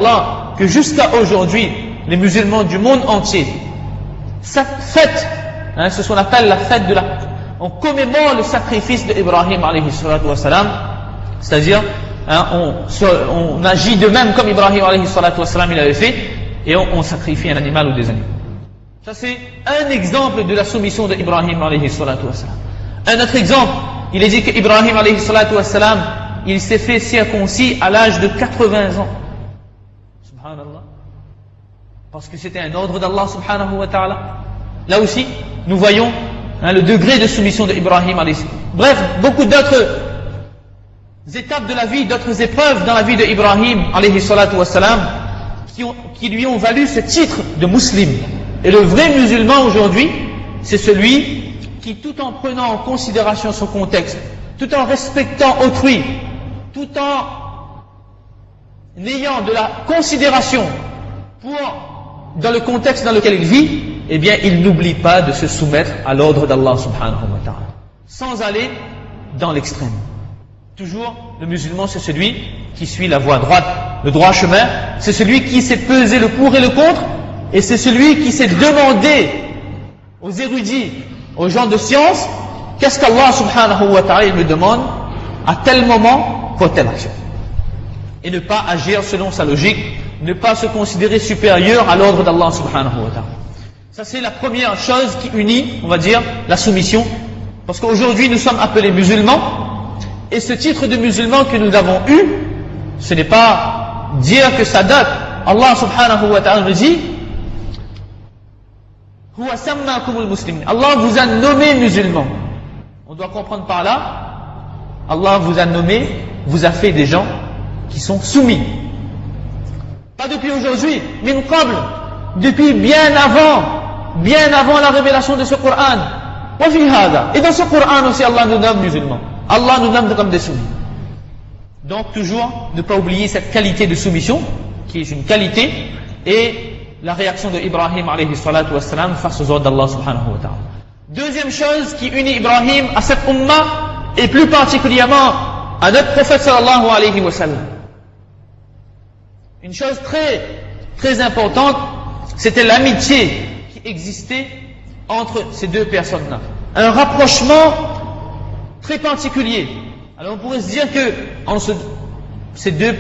Allah, que jusqu'à aujourd'hui, les musulmans du monde entier, cette fête, c'est ce qu'on appelle la fête de la... On commémore le sacrifice d'Ibrahim alayhi salatu wa salam, c'est-à-dire, on agit de même comme Ibrahim alayhi salatu wa salam il avait fait, et on sacrifie un animal ou des animaux. Ça c'est un exemple de la soumission d'Ibrahim alayhi salatu wa salam. Un autre exemple, il est dit que Ibrahim alayhi salatu wa salam, il s'est fait circoncis à l'âge de 80 ans. Subhanallah. Parce que c'était un ordre d'Allah subhanahu wa ta'ala. Là aussi, nous voyons le degré de soumission d'Ibrahim alayhi salam. Bref, beaucoup d'autres étapes de la vie, d'autres épreuves dans la vie d'Ibrahim alayhi salatu wa salam, qui lui ont valu ce titre de musulman. Et le vrai musulman aujourd'hui, c'est celui qui, tout en prenant en considération son contexte, tout en respectant autrui, tout en ayant de la considération dans le contexte dans lequel il vit, eh bien, il n'oublie pas de se soumettre à l'ordre d'Allah subhanahu wa ta'ala, sans aller dans l'extrême. Toujours, le musulman, c'est celui qui suit la voie droite, le droit chemin, c'est celui qui sait peser le pour et le contre, et c'est celui qui sait demander aux érudits, aux gens de science, qu'est-ce qu'Allah subhanahu wa ta'ala me demande à tel moment pour telle action. Et ne pas agir selon sa logique, ne pas se considérer supérieur à l'ordre d'Allah subhanahu wa ta'ala. Ça c'est la première chose qui unit, on va dire, la soumission. Parce qu'aujourd'hui nous sommes appelés musulmans, et ce titre de musulman que nous avons eu, ce n'est pas dire que ça date. Allah subhanahu wa ta'ala nous dit, Allah vous a nommé musulmans. On doit comprendre par là, Allah vous a nommé, vous a fait des gens qui sont soumis. Pas depuis aujourd'hui, mais depuis bien avant la révélation de ce Coran. Et dans ce Coran aussi, Allah nous nomme musulmans. Allah nous nomme comme des soumis. Donc toujours, ne pas oublier cette qualité de soumission, qui est une qualité, et la réaction de Ibrahim alayhi salatu wa salam face aux ordres d'Allah subhanahu wa ta'ala. Deuxième chose qui unit Ibrahim à cette umma, et plus particulièrement à notre prophète sallallahu alayhi wa sallam. Une chose très, très importante, c'était l'amitié qui existait entre ces deux personnes-là. Un rapprochement très particulier. Alors on pourrait se dire que entre ces deux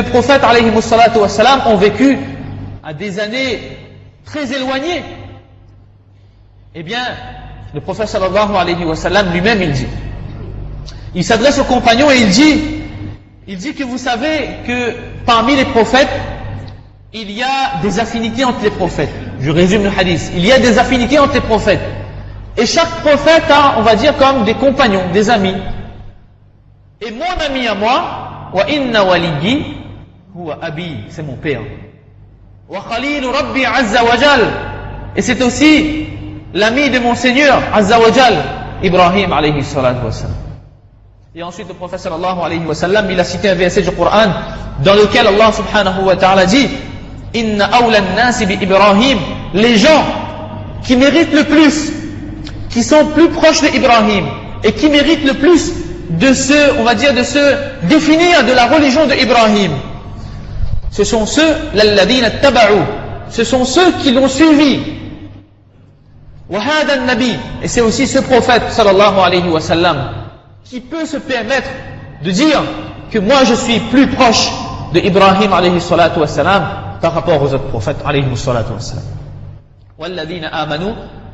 prophètes alayhi salatu wa salam ont vécu à des années très éloignées. Eh bien, le prophète sallallahu alayhi wa sallam lui-même il s'adresse aux compagnons et il dit que vous savez que parmi les prophètes, il y a des affinités entre les prophètes. Je résume le hadith. Il y a des affinités entre les prophètes. Et chaque prophète a, on va dire, comme des compagnons, des amis. Et mon ami à moi, wa inna waliyyi huwa abi, c'est mon père. Wa khalilu rabbi azza wa jal, et c'est aussi l'ami de mon Seigneur azza wa jal, Ibrahim alayhi salatu wa salam. Et ensuite le prophète sallallahu alayhi wa sallam, il a cité un verset du Coran dans lequel Allah subhanahu wa ta'ala dit, inna awla an-nasi bi Ibrahim, les gens qui méritent le plus, qui sont plus proches d'Ibrahim et qui méritent le plus de se définir de la religion d'Ibrahim, ce sont ceux l'alladhina taba'u, ce sont ceux qui l'ont suivi. Wa hada an-nabi, et c'est aussi ce prophète sallallahu alayhi wa sallam qui peut se permettre de dire que moi je suis plus proche d'Ibrahim alayhi salatu wa salam par rapport aux autres prophètes alayhi salatu wa salam. Walladhina amanu,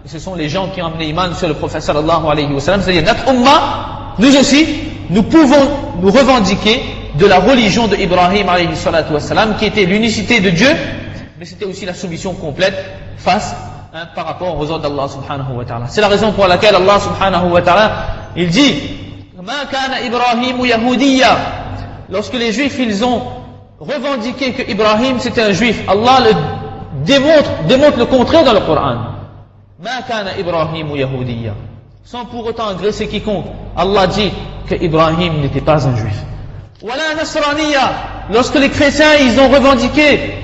ce sont les gens qui ont amené iman sur le prophète sallallahu alayhi wa sallam, c'est-à-dire notre umma, nous aussi, nous pouvons nous revendiquer de la religion d'Ibrahim alayhi salatu wa salam, qui était l'unicité de Dieu, mais c'était aussi la soumission complète face par rapport aux ordres d'Allah subhanahu wa ta'ala. C'est la raison pour laquelle Allah subhanahu wa ta'ala, il dit, ma kana Ibrahim yahudiyya, lorsque les juifs ils ont revendiqué que Ibrahim c'était un juif, Allah démontre le contraire dans le Coran. Ma kana Ibrahim yahudiyya, sans pour autant agresser quiconque. Allah dit que Ibrahim n'était pas un juif. Wala nasraniyya, lorsque les chrétiens ils ont revendiqué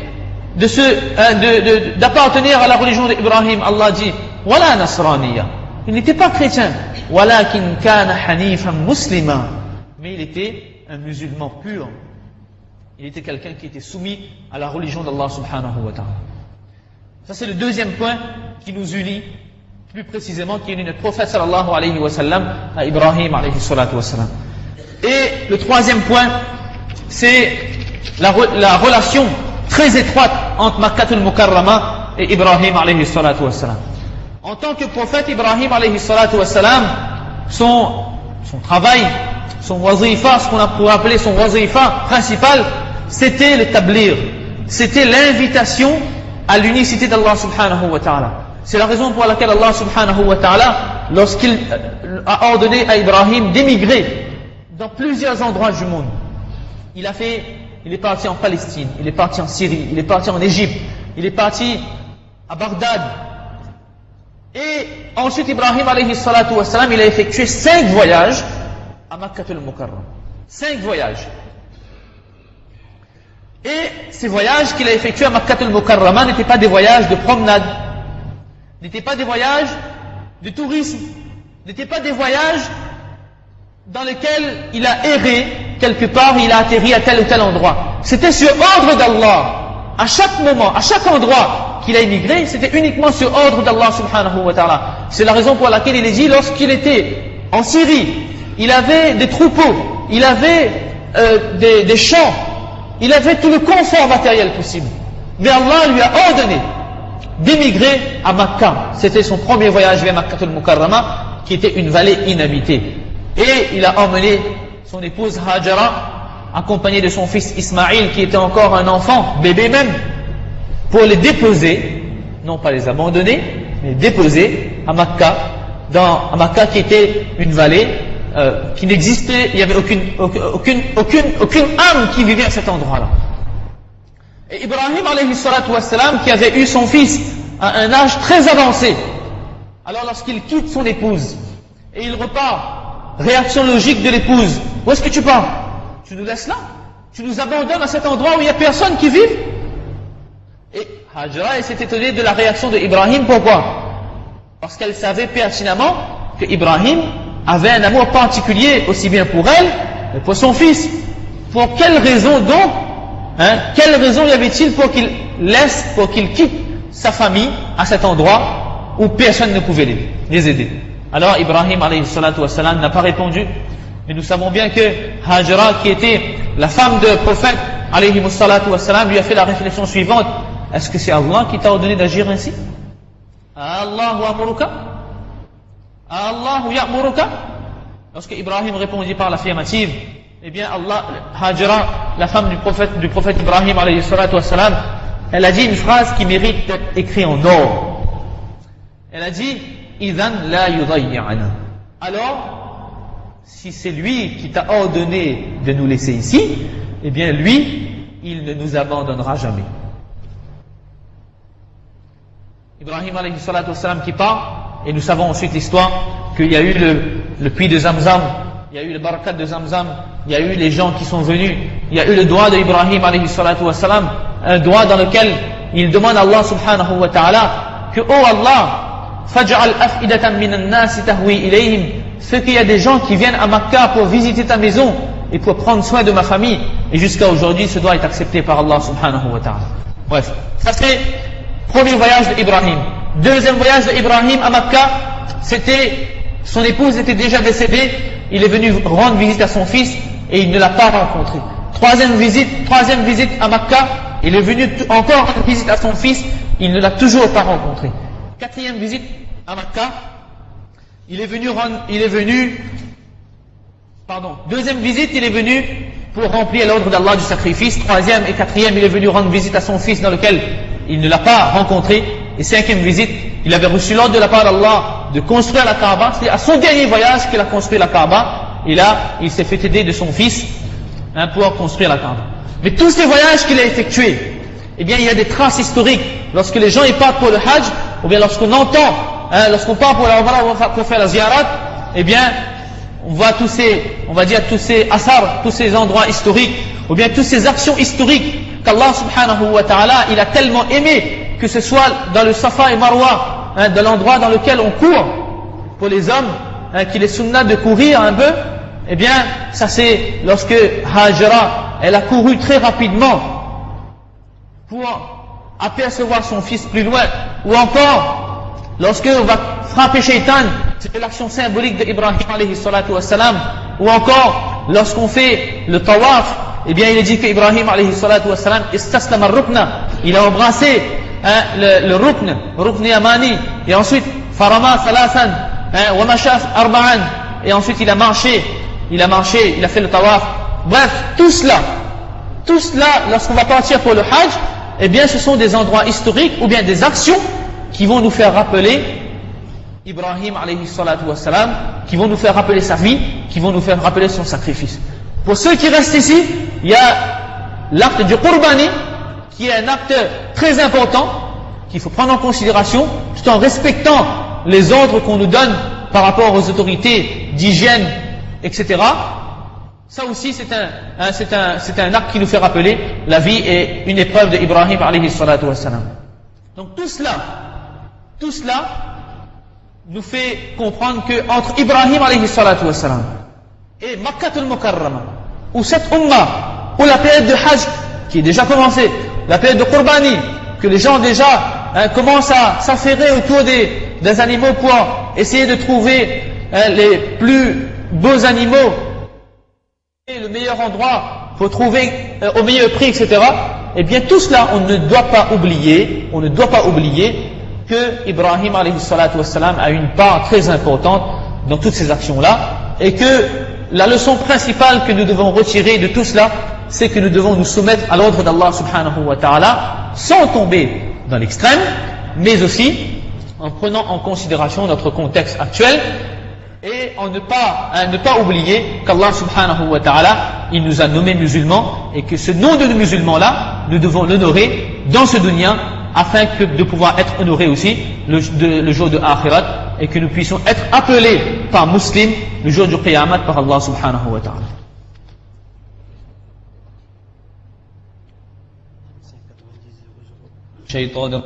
d'appartenir à la religion d'Ibrahim, Allah dit wala nasraniyya, il n'était pas chrétien. Walakin kana hanifan muslima, mais il était un musulman pur. Il était quelqu'un qui était soumis à la religion d'Allah subhanahu wa ta'ala. Ça c'est le deuxième point qui nous unit, plus précisément qui unit notre prophète sallallahu alayhi wa sallam à Ibrahim alayhi salatu wa sallam. Et le troisième point, c'est la relation très étroite entre Makkatul Mukarrama et Ibrahim alayhi salatu wa sallam. En tant que prophète, Ibrahim alayhi salatu wa sallam, son travail, son wazifa, ce qu'on pourrait appeler son wazifa principal, c'était le tablir, c'était l'invitation à l'unicité d'Allah subhanahu wa ta'ala. C'est la raison pour laquelle Allah subhanahu wa ta'ala, lorsqu'il a ordonné à Ibrahim d'émigrer dans plusieurs endroits du monde, il est parti en Palestine, il est parti en Syrie, il est parti en Égypte, il est parti à Bagdad. Et ensuite Ibrahim alayhi salatu wa salam, il a effectué 5 voyages à Makkatul Mukarram. 5 voyages. Et ces voyages qu'il a effectués à Makkatul Mukarrama n'étaient pas des voyages de promenade, n'étaient pas des voyages de tourisme, n'étaient pas des voyages dans lesquels il a erré quelque part, il a atterri à tel ou tel endroit. C'était sur ordre d'Allah. À chaque moment, à chaque endroit qu'il a émigré, c'était uniquement sur ordre d'Allah subhanahu wa ta'ala. C'est la raison pour laquelle il est dit, lorsqu'il était en Syrie, il avait des troupeaux, il avait des champs, il avait tout le confort matériel possible. Mais Allah lui a ordonné d'émigrer à Makkah. C'était son premier voyage vers Makkatul Mukarrama, qui était une vallée inhabitée. Et il a emmené son épouse Hajara, accompagné de son fils Ismaïl, qui était encore un enfant, bébé même, pour les déposer, non pas les abandonner, mais les déposer à Makkah, à Makkah qui était une vallée qui n'existait, il n'y avait aucune âme qui vivait à cet endroit-là. Et Ibrahim alayhi salatu wassalam, qui avait eu son fils à un âge très avancé, alors lorsqu'il quitte son épouse et il repart, réaction logique de l'épouse, où est-ce que tu pars? Tu nous laisses là? Tu nous abandonnes à cet endroit où il n'y a personne qui vive? Et Hajara s'est étonnée de la réaction de Ibrahim. Pourquoi? Parce qu'elle savait pertinemment que Ibrahim avait un amour particulier aussi bien pour elle que pour son fils. Pour quelle raison donc, quelle raison y avait-il pour qu'il quitte sa famille à cet endroit où personne ne pouvait les aider? Alors Ibrahim alayhi salatu wassalam n'a pas répondu. Mais nous savons bien que Hajara, qui était la femme de prophète alayhi salatu wassalam, lui a fait la réflexion suivante: est-ce que c'est Allah qui t'a ordonné d'agir ainsi? Allahu amuruka? Allahu ya'muruka? Lorsque Ibrahim répondit par l'affirmative, eh bien Hajara, la femme du prophète Ibrahim alayhi salatu wassalam, elle a dit une phrase qui mérite d'être écrite en or. Elle a dit: Idhan la yudayya'ana. Alors, si c'est lui qui t'a ordonné de nous laisser ici, eh bien lui, il ne nous abandonnera jamais. Ibrahim alayhi salatu wassalam qui part, et nous savons ensuite l'histoire qu'il y a eu le puits de Zamzam, il y a eu le barakat de Zamzam, il y a eu les gens qui sont venus, il y a eu le doigt d'Ibrahim alayhi salatu wassalam, un doigt dans lequel il demande à Allah subhanahu wa ta'ala que, oh Allah, faj'al af'idatan minan nas tahwi ilayhim, ce qu'il y a des gens qui viennent à Makkah pour visiter ta maison et pour prendre soin de ma famille, et jusqu'à aujourd'hui ce doigt est accepté par Allah subhanahu wa ta'ala. Bref, ça c'est le premier voyage d'Ibrahim. Deuxième voyage d'Ibrahim à Makkah, son épouse était déjà décédée, il est venu rendre visite à son fils et il ne l'a pas rencontré. Troisième visite à Makkah, il est venu encore rendre visite à son fils, il ne l'a toujours pas rencontré. Quatrième visite à Makkah, deuxième visite, il est venu pour remplir l'ordre d'Allah du sacrifice. Troisième et quatrième, il est venu rendre visite à son fils dans lequel il ne l'a pas rencontré. Et cinquième visite, il avait reçu l'ordre de la part d'Allah de construire la Kaaba. C'est à son dernier voyage qu'il a construit la Kaaba. Et là, il s'est fait aider de son fils pour construire la Kaaba. Mais tous ces voyages qu'il a effectués, eh bien, il y a des traces historiques. Lorsque les gens y partent pour le Hajj, ou bien lorsqu'on entend, lorsqu'on part pour faire la ziyarat, eh bien, on voit tous ces asars, tous ces endroits historiques, ou bien toutes ces actions historiques qu'Allah subhanahu wa ta'ala, il a tellement aimé, que ce soit dans le Safa et Marwa, dans l'endroit dans lequel on court, pour les hommes, qu'il est sunnah de courir un peu, eh bien, ça c'est lorsque Hajara elle a couru très rapidement pour apercevoir son fils plus loin, ou encore lorsque on va frapper Shaitan, c'était l'action symbolique d'Ibrahim alayhi salatu wassalam, ou encore lorsqu'on fait le tawaf, eh bien il est dit qu'Ibrahim alayhi salatu wassalam istaslam al-rukna, il a embrassé le rukn yamani, et ensuite farama salasan wa mashaf arba'an, et ensuite il a marché, il a fait le tawaf. Bref, tout cela lorsqu'on va partir pour le hajj, eh bien ce sont des endroits historiques ou bien des actions qui vont nous faire rappeler Ibrahim alayhi salatu wassalam, qui vont nous faire rappeler sa vie, qui vont nous faire rappeler son sacrifice. Pour ceux qui restent ici, il y a l'acte du qurbani, qui est un acte très important, qu'il faut prendre en considération, tout en respectant les ordres qu'on nous donne par rapport aux autorités d'hygiène, etc. Ça aussi c'est un acte qui nous fait rappeler la vie et une épreuve d'Ibrahim alayhi salatu wassalam. Donc tout cela nous fait comprendre que entre Ibrahim alayhi salatu wassalam et Makkah al-Mukarrama, où cette umma, où la période de Hajj qui est déjà commencée, la période de Qurbani, que les gens déjà commencent à s'affairer autour des animaux pour essayer de trouver les plus beaux animaux, et le meilleur endroit pour trouver au meilleur prix, etc. Eh bien tout cela, on ne doit pas oublier que Ibrahim alayhi salatu wassalam a une part très importante dans toutes ces actions-là, et que la leçon principale que nous devons retirer de tout cela, c'est que nous devons nous soumettre à l'ordre d'Allah subhanahu wa ta'ala, sans tomber dans l'extrême, mais aussi en prenant en considération notre contexte actuel, et en ne pas oublier qu'Allah subhanahu wa ta'ala, il nous a nommés musulmans, et que ce nom de musulmans-là, nous devons l'honorer dans ce dunya, afin de pouvoir être honorés aussi le jour de Akhirat, et que nous puissions être appelés par musulmans le jour du Qiyamah par Allah subhanahu wa ta'ala. شيطان